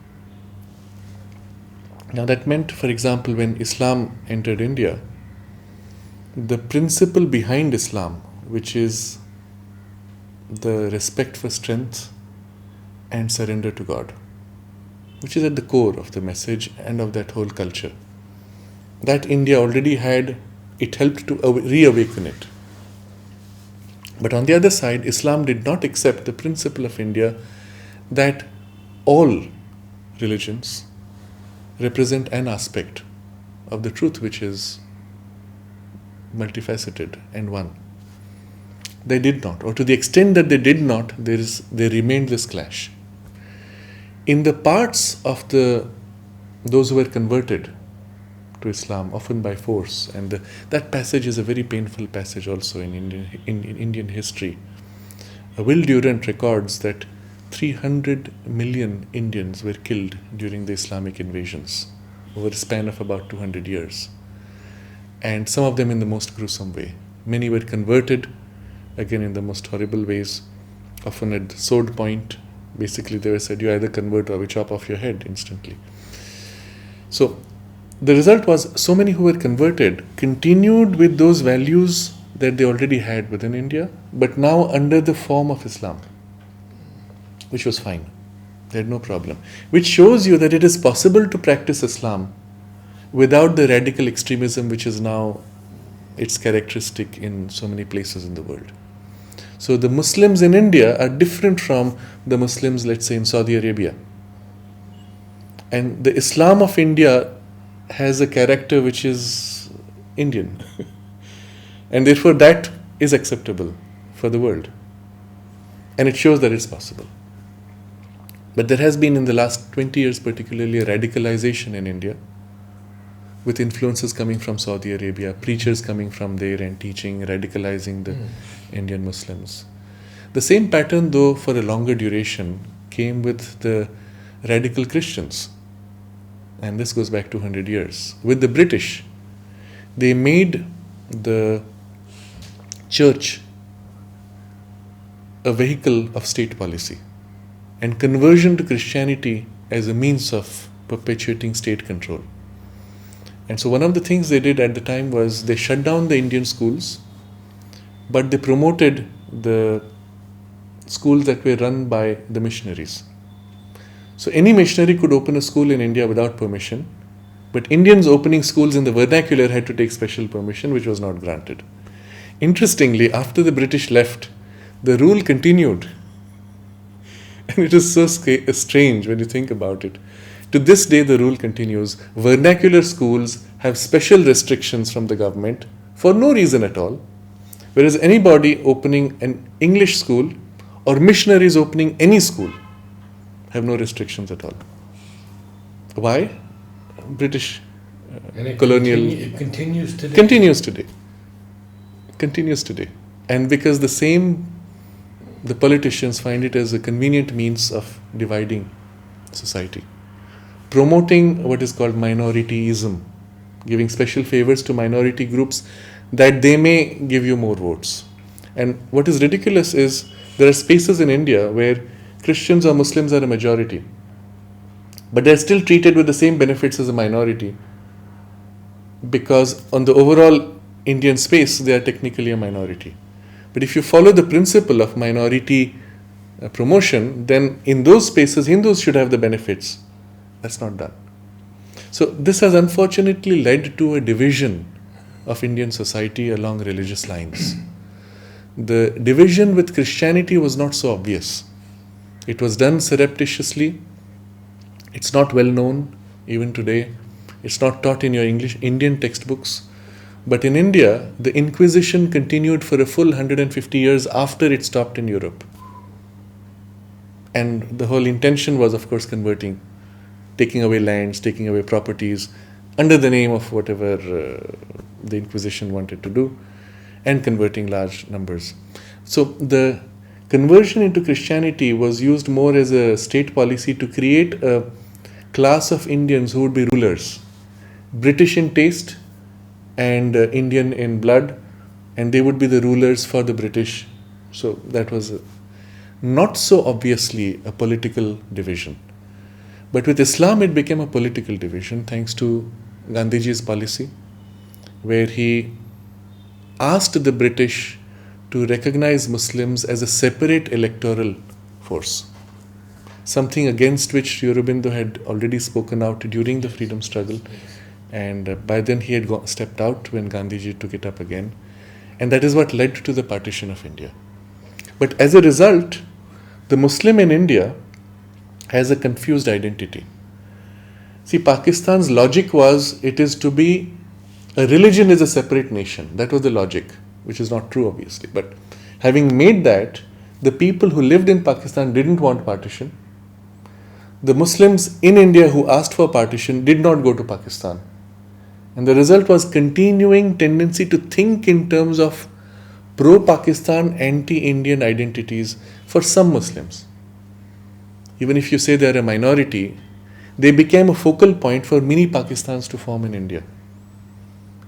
Now that meant, for example, when Islam entered India, the principle behind Islam, which is the respect for strength and surrender to God, which is at the core of the message and of that whole culture, that India already had, it helped to reawaken it. But on the other side, Islam did not accept the principle of India that all religions represent an aspect of the truth which is multifaceted and one. They did not, or to the extent that they did not, there remained this clash. In the parts of those who were converted to Islam, often by force, and that passage is a very painful passage also in Indian history. Will Durant records that 300 million Indians were killed during the Islamic invasions over a span of about 200 years. And some of them in the most gruesome way. Many were converted, again in the most horrible ways, often at the sword point. Basically they were said, you either convert or we chop off your head instantly. So the result was so many who were converted continued with those values that they already had within India, but now under the form of Islam, which was fine. They had no problem. Which shows you that it is possible to practice Islam without the radical extremism which is now its characteristic in so many places in the world. So the Muslims in India are different from the Muslims, let's say, in Saudi Arabia. And the Islam of India has a character which is Indian. And therefore that is acceptable for the world. And it shows that it's possible. But there has been in the last 20 years particularly a radicalization in India with influences coming from Saudi Arabia, preachers coming from there and teaching, radicalizing the Indian Muslims. The same pattern, though, for a longer duration, came with the radical Christians. And this goes back 200 years. With the British, they made the church a vehicle of state policy and conversion to Christianity as a means of perpetuating state control. And so one of the things they did at the time was they shut down the Indian schools, but they promoted the schools that were run by the missionaries. So any missionary could open a school in India without permission, but Indians opening schools in the vernacular had to take special permission, which was not granted. Interestingly, after the British left, the rule continued. And it is so strange when you think about it. To this day, the rule continues. Vernacular schools have special restrictions from the government for no reason at all, whereas anybody opening an English school or missionaries opening any school have no restrictions at all. Why? British colonial... It continues today. Continues today. And because the politicians find it as a convenient means of dividing society. Promoting what is called minorityism, giving special favors to minority groups that they may give you more votes. And what is ridiculous is there are spaces in India where Christians or Muslims are a majority, but they're still treated with the same benefits as a minority because on the overall Indian space, they are technically a minority. But if you follow the principle of minority promotion, then in those spaces, Hindus should have the benefits. That's not done. So this has unfortunately led to a division of Indian society along religious lines. The division with Christianity was not so obvious. It was done surreptitiously. It's not well known even today. It's not taught in your Indian textbooks. But in India, the Inquisition continued for a full 150 years after it stopped in Europe. And the whole intention was, of course, converting, taking away lands, taking away properties, under the name of whatever the Inquisition wanted to do, and converting large numbers. So the conversion into Christianity was used more as a state policy to create a class of Indians who would be rulers, British in taste and Indian in blood, and they would be the rulers for the British. So that was not so obviously a political division. But with Islam, it became a political division thanks to Gandhiji's policy, where he asked the British to recognize Muslims as a separate electoral force, something against which Aurobindo had already spoken out during the freedom struggle. And by then he had stepped out when Gandhiji took it up again. And that is what led to the partition of India. But as a result, the Muslim in India has a confused identity. See, Pakistan's logic was it is to be, a religion is a separate nation. That was the logic, which is not true obviously. But having made that, the people who lived in Pakistan didn't want partition. The Muslims in India who asked for partition did not go to Pakistan. And the result was continuing tendency to think in terms of pro-Pakistan, anti-Indian identities for some Muslims. Even if you say they are a minority, they became a focal point for many Pakistans to form in India.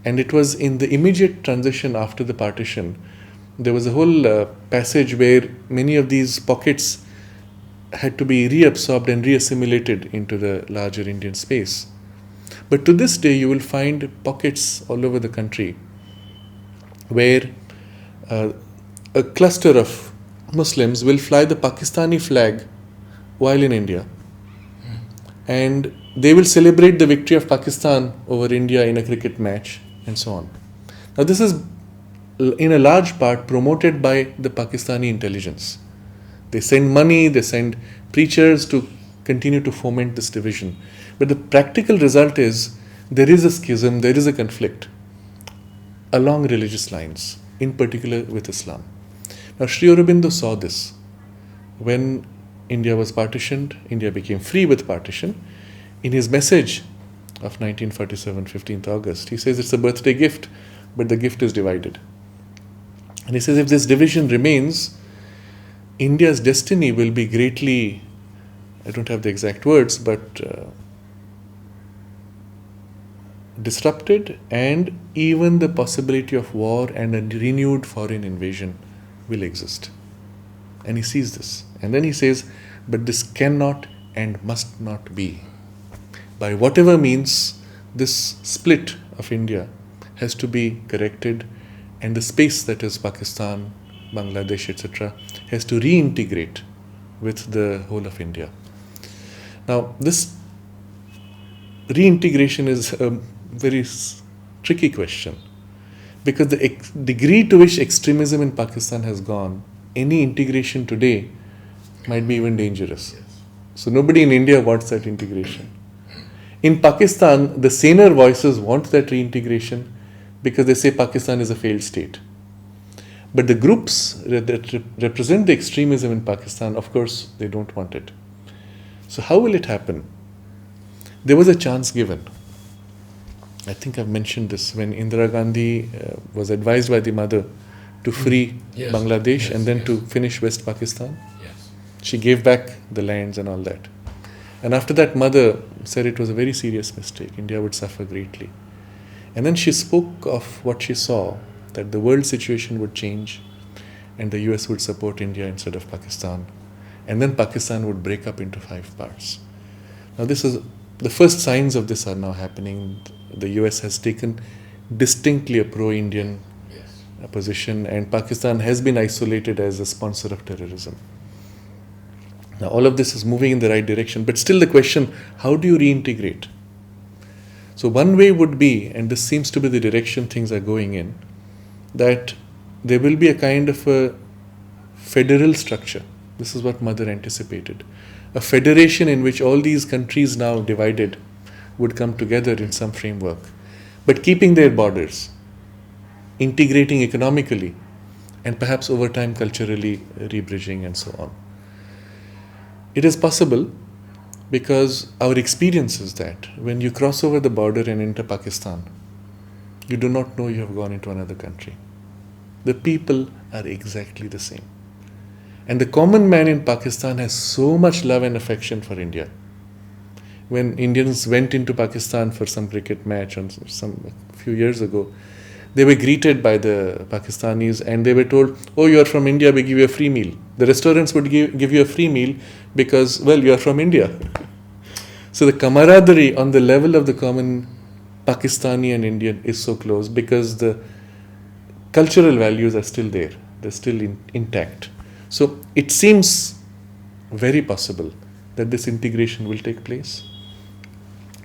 And it was in the immediate transition after the partition, there was a whole passage where many of these pockets had to be reabsorbed and reassimilated into the larger Indian space. But to this day, you will find pockets all over the country where a cluster of Muslims will fly the Pakistani flag while in India. And they will celebrate the victory of Pakistan over India in a cricket match and so on. Now this is in a large part promoted by the Pakistani intelligence. They send money, they send preachers to continue to foment this division. But the practical result is there is a schism, there is a conflict along religious lines, in particular with Islam. Now Sri Aurobindo saw this. When India was partitioned, India became free with partition. In his message of 1947, 15th August. He says it's a birthday gift, but the gift is divided. And he says if this division remains, India's destiny will be greatly, I don't have the exact words, but disrupted, and even the possibility of war and a renewed foreign invasion will exist. And he sees this. And then he says, but this cannot and must not be. By whatever means, this split of India has to be corrected, and the space that is Pakistan, Bangladesh, etc., has to reintegrate with the whole of India. Now, this reintegration is a very tricky question, because the degree to which extremism in Pakistan has gone, any integration today might be even dangerous. Yes. So nobody in India wants that integration. In Pakistan, the saner voices want that reintegration because they say Pakistan is a failed state. But the groups that represent the extremism in Pakistan, of course, they don't want it. So how will it happen? There was a chance given. I think I've mentioned this when Indira Gandhi was advised by the mother to free Yes. Bangladesh Yes, and then yes. to finish West Pakistan. Yes. She gave back the lands and all that. And after that, mother said it was a very serious mistake. India would suffer greatly. And then she spoke of what she saw, that the world situation would change and the US would support India instead of Pakistan. And then Pakistan would break up into 5 parts. Now this is, the first signs of this are now happening. The US has taken distinctly a pro-Indian Yes. position, and Pakistan has been isolated as a sponsor of terrorism. Now all of this is moving in the right direction, but still the question, how do you reintegrate? So one way would be, and this seems to be the direction things are going in, that there will be a kind of a federal structure. This is what Mother anticipated. A federation in which all these countries now divided would come together in some framework, but keeping their borders, integrating economically, and perhaps over time culturally rebridging and so on. It is possible because our experience is that when you cross over the border and enter Pakistan, you do not know you have gone into another country. The people are exactly the same. And the common man in Pakistan has so much love and affection for India. When Indians went into Pakistan for some cricket match a few years ago, they were greeted by the Pakistanis and they were told, oh, you are from India, we give you a free meal. The restaurants would give you a free meal because, well, you are from India. So the camaraderie on the level of the common Pakistani and Indian is so close because the cultural values are still there. They're still intact. So it seems very possible that this integration will take place.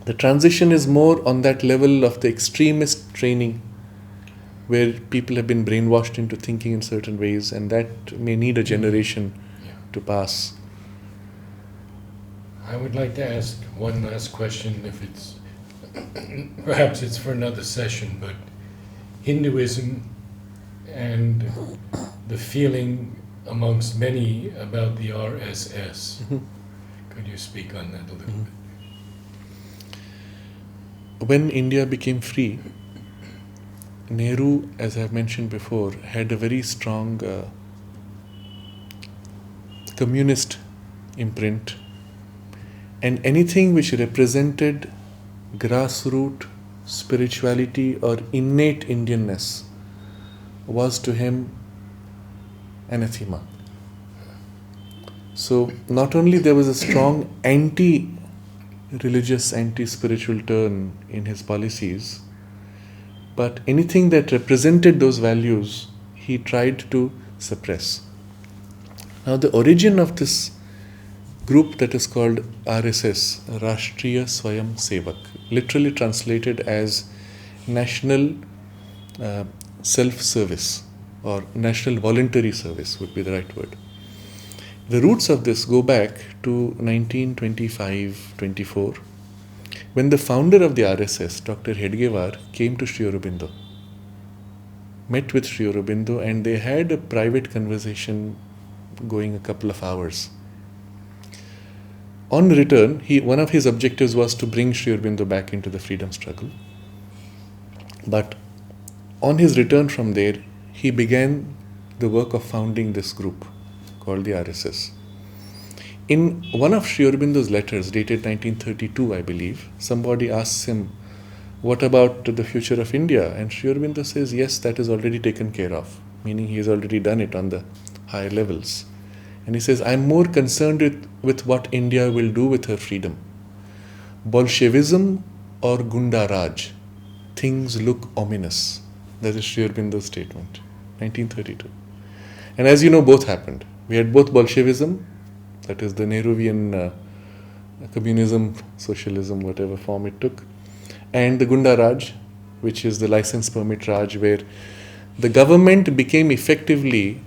The transition is more on that level of the extremist training where people have been brainwashed into thinking in certain ways, and that may need a generation to pass. I would like to ask one last question, if it's perhaps it's for another session, but Hinduism and the feeling amongst many about the RSS. Could you speak on that a little bit? When India became free, Nehru, as I've mentioned before, had a very strong communist imprint, and anything which represented grassroots spirituality or innate Indianness was to him anathema. So not only there was a strong anti-religious, anti-spiritual turn in his policies, but anything that represented those values, he tried to suppress. Now the origin of this group that is called RSS, Rashtriya Swayam Sevak, literally translated as National Self-Service or National Voluntary Service would be the right word. The roots of this go back to 1925-24, when the founder of the RSS, Dr. Hedgewar, came to Sri Aurobindo, met with Sri Aurobindo, and they had a private conversation going a couple of hours. on return, one of his objectives was to bring Sri Aurobindo back into the freedom struggle. But on his return from there, he began the work of founding this group called the RSS. In one of Sri Aurobindo's letters, dated 1932, I believe, somebody asks him, what about the future of India? And Sri Aurobindo says, yes, that is already taken care of, meaning he has already done it on the higher levels. And he says, I'm more concerned with what India will do with her freedom. Bolshevism or Gunda Raj? Things look ominous. That is Sri Aurobindo's statement, 1932. And as you know, both happened. We had both Bolshevism, that is the Nehruvian communism, socialism, whatever form it took, and the Gunda Raj, which is the license permit Raj, where the government became effectively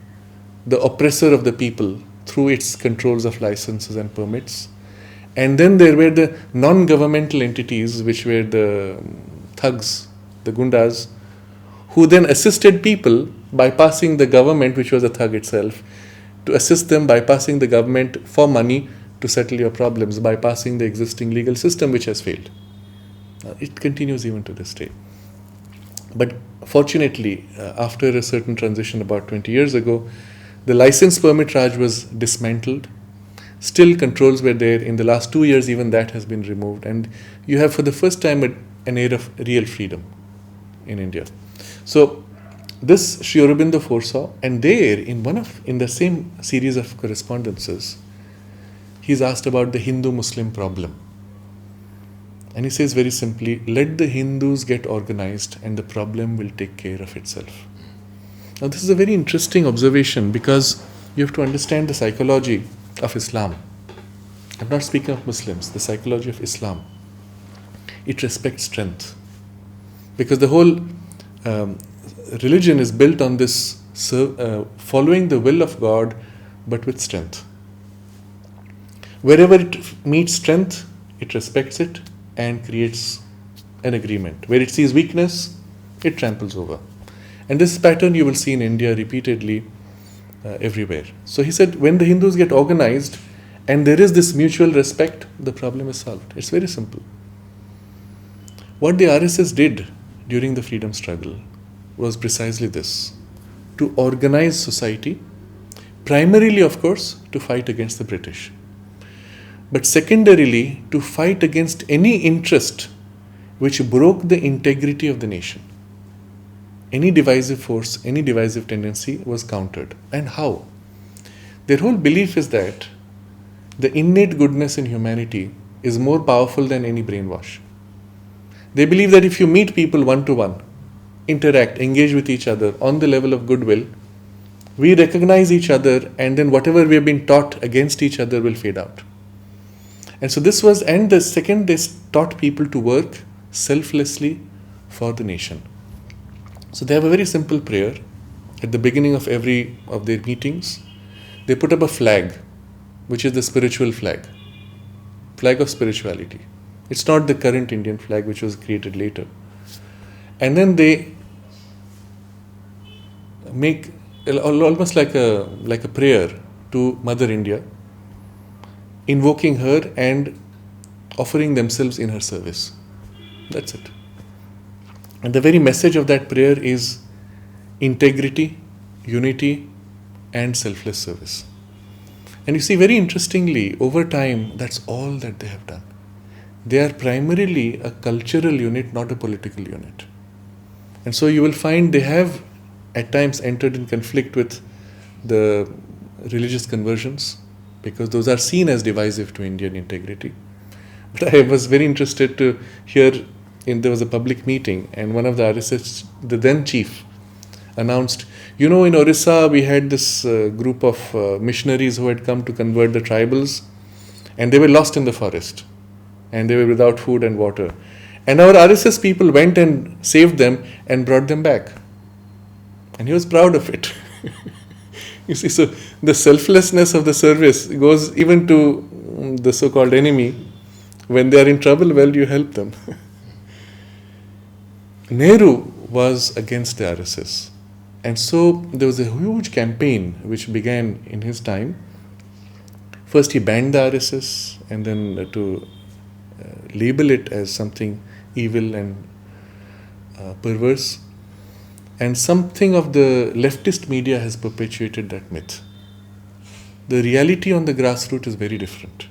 the oppressor of the people through its controls of licenses and permits. And then there were the non-governmental entities, which were the thugs, the gundas, who then assisted people bypassing the government, which was a thug itself, to assist them bypassing the government for money to settle your problems, bypassing the existing legal system which has failed. It continues even to this day. But fortunately, after a certain transition about 20 years ago, the license permit Raj was dismantled. Still controls were there. In the last 2 years, even that has been removed. And you have for the first time an era of real freedom in India. So this Sri Aurobindo foresaw, and there in the same series of correspondences, he's asked about the Hindu-Muslim problem. And he says very simply, let the Hindus get organized and the problem will take care of itself. Now this is a very interesting observation because you have to understand the psychology of Islam. I'm not speaking of Muslims, the psychology of Islam. It respects strength. Because the whole religion is built on this following the will of God, but with strength. Wherever it meets strength, it respects it and creates an agreement. Where it sees weakness, it tramples over. And this pattern you will see in India repeatedly everywhere. So he said, when the Hindus get organized and there is this mutual respect, the problem is solved. It's very simple. What the RSS did during the freedom struggle was precisely this: to organize society, primarily, of course, to fight against the British, but secondarily, to fight against any interest which broke the integrity of the nation. Any divisive force, any divisive tendency was countered. And how? Their whole belief is that the innate goodness in humanity is more powerful than any brainwash. They believe that if you meet people one-to-one, interact, engage with each other on the level of goodwill, we recognize each other, and then whatever we have been taught against each other will fade out. And so this was, and the second they taught people to work selflessly for the nation. So they have a very simple prayer at the beginning of every of their meetings. They put up a flag, which is the spiritual flag of spirituality. It's not the current Indian flag, which was created later. And then they make almost like a prayer to Mother India, invoking her and offering themselves in her service. That's it. And the very message of that prayer is integrity, unity, and selfless service. And you see, very interestingly, over time, that's all that they have done. They are primarily a cultural unit, not a political unit. And so you will find they have at times entered in conflict with the religious conversions, because those are seen as divisive to Indian integrity. But I was very interested to hear, there was a public meeting, and one of the RSS, the then chief, announced, in Orissa we had this group of missionaries who had come to convert the tribals, and they were lost in the forest, and they were without food and water. And our RSS people went and saved them and brought them back. And he was proud of it. You see, so the selflessness of the service goes even to the so-called enemy. When they are in trouble, well, you help them. Nehru was against the RSS. And so there was a huge campaign which began in his time First he banned the RSS, and then to label it as something evil and perverse. And something of the leftist media has perpetuated that myth. The reality on the grassroots is very different.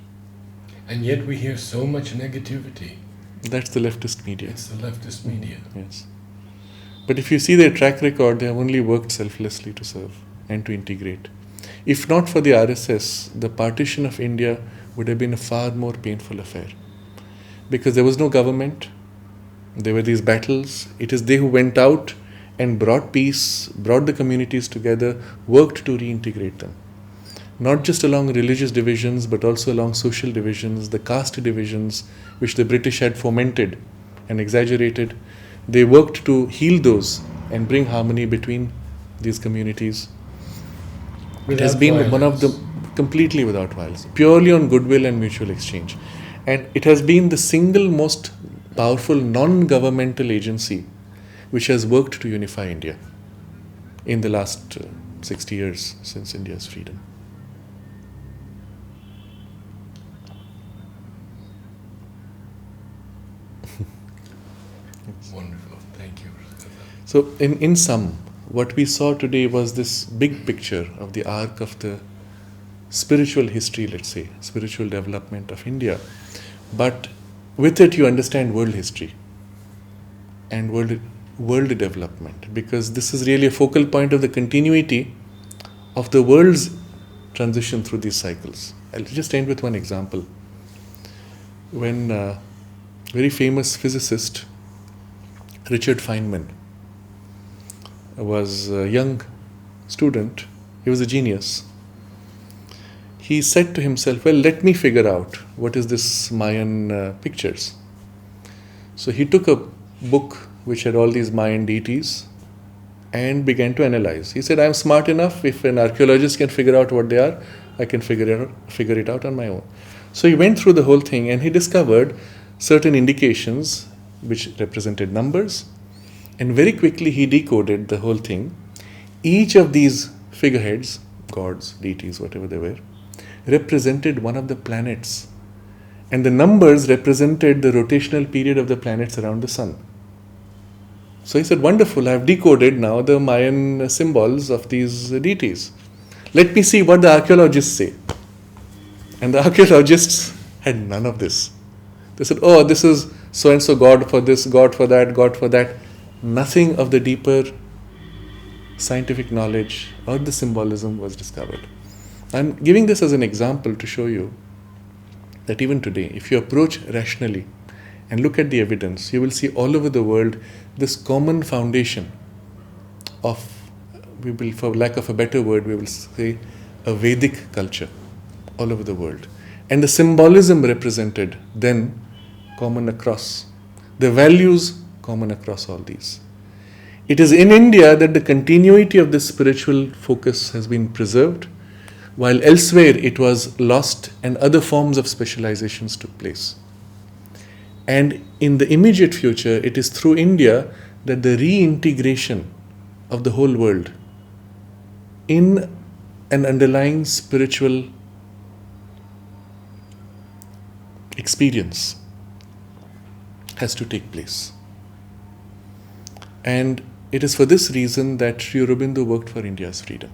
And yet we hear so much negativity. That's the leftist media. It's the leftist media. Yes. But if you see their track record, they have only worked selflessly to serve and to integrate. If not for the RSS, the partition of India would have been a far more painful affair. Because there was no government, there were these battles. It is they who went out and brought peace, brought the communities together, worked to reintegrate them. Not just along religious divisions, but also along social divisions, the caste divisions, which the British had fomented and exaggerated. They worked to heal those and bring harmony between these communities. It has been violence. one of the completely without violence, purely on goodwill and mutual exchange. And it has been the single most powerful non-governmental agency which has worked to unify India in the last 60 years since India's freedom. Wonderful. Thank you. So in sum, what we saw today was this big picture of the arc of the spiritual history, let's say, spiritual development of India. But with it you understand world history and world development, because this is really a focal point of the continuity of the world's transition through these cycles. I'll just end with one example. When a very famous physicist, Richard Feynman, was a young student, he was a genius. He said to himself, well, let me figure out what is this Mayan pictures. So he took a book which had all these Mayan deities and began to analyze. He said, I'm smart enough, if an archaeologist can figure out what they are, I can figure it out on my own. So he went through the whole thing and he discovered certain indications which represented numbers, and very quickly he decoded the whole thing. Each of these figureheads, gods, deities, whatever they were, represented one of the planets, and the numbers represented the rotational period of the planets around the sun. So he said, wonderful, I have decoded now the Mayan symbols of these deities. Let me see what the archaeologists say. And the archaeologists had none of this. They said, oh, this is so-and-so god for this, god for that, god for that. Nothing of the deeper scientific knowledge or the symbolism was discovered. I'm giving this as an example to show you that even today, if you approach rationally and look at the evidence, you will see all over the world this common foundation of, we will, for lack of a better word, we will say a Vedic culture all over the world. And the symbolism represented then common across. The values common across all these. It is in India that the continuity of this spiritual focus has been preserved, while elsewhere it was lost and other forms of specializations took place. And in the immediate future, it is through India that the reintegration of the whole world in an underlying spiritual experience has to take place. And it is for this reason that Sri Aurobindo worked for India's freedom.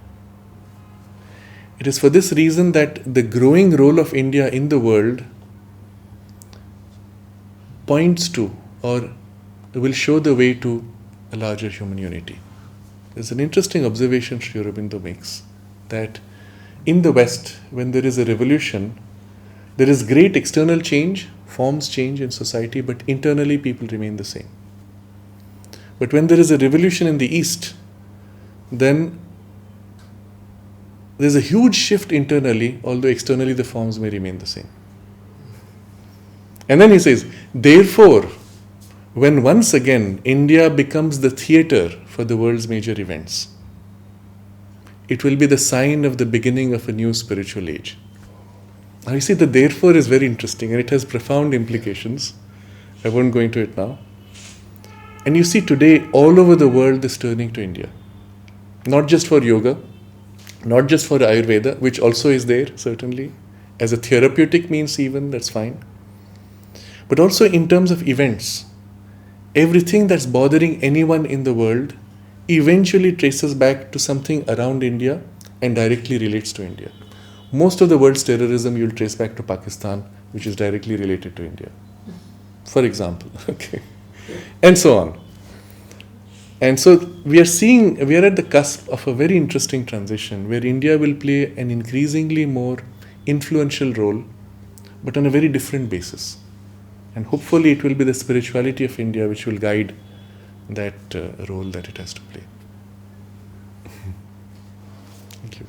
It is for this reason that the growing role of India in the world points to or will show the way to a larger human unity. There's an interesting observation Sri Aurobindo makes, that in the West, when there is a revolution, there is great external change, forms change in society, but internally people remain the same. But when there is a revolution in the East, then there's a huge shift internally, although externally the forms may remain the same. And then he says, therefore, when once again India becomes the theatre for the world's major events, it will be the sign of the beginning of a new spiritual age. Now you see, the therefore is very interesting and it has profound implications. I won't go into it now. And you see today all over the world is turning to India. Not just for yoga, not just for Ayurveda, which also is there certainly, as a therapeutic means even, that's fine. But also in terms of events, everything that's bothering anyone in the world eventually traces back to something around India and directly relates to India. Most of the world's terrorism you'll trace back to Pakistan, which is directly related to India, for example. Okay, and so on. And so we are at the cusp of a very interesting transition where India will play an increasingly more influential role, but on a very different basis. And hopefully it will be the spirituality of India which will guide that role that it has to play. Thank you.